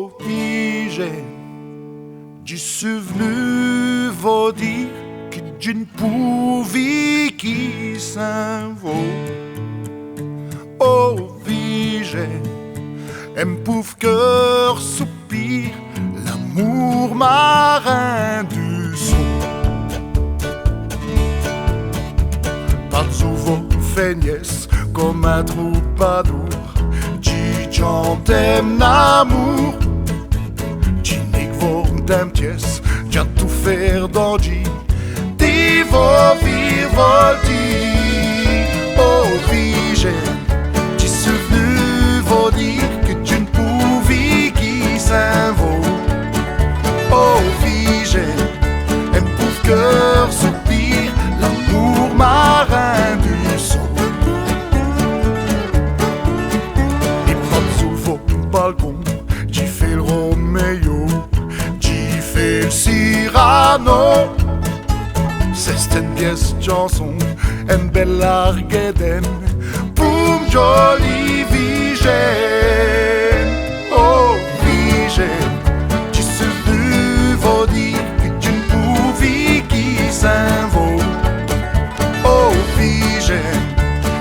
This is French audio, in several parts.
Oh, j'ai du souvenu vaut dire que d'une pouvie qui s'en vaut. Oh, j'ai un pauvre cœur soupir, l'amour marin du son. Pas souvent feignesse comme un troubadour, qui chante l'amour, qui n'est que d'un pièce, qui a tout faire d'ordi, qui va vivre dit. Oh, j'ai qui souvenu vaut dire que tu ne pouvais qui s'en vaut. Oh, j'ai un pauvre cœur soupir, l'amour marin du son. Et pas souvent balcon, qui fait le Roméo, qui fait le Cyrano. C'est une pièce chanson, une belle argueden, pour jolie vigène. Oh, vigène, qui se vaut dire que tu ne pouvais qui s'en vaut. Oh, vigène,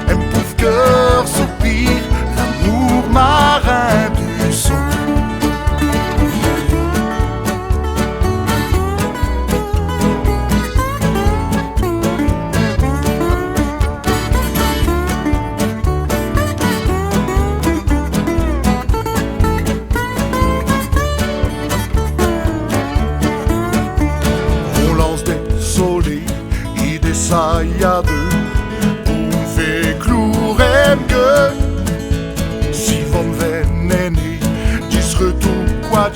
un pauvre cœur soupir, l'amour marin du son. Et des saillades pour faire clouer que si vous me venez, dis retour quoi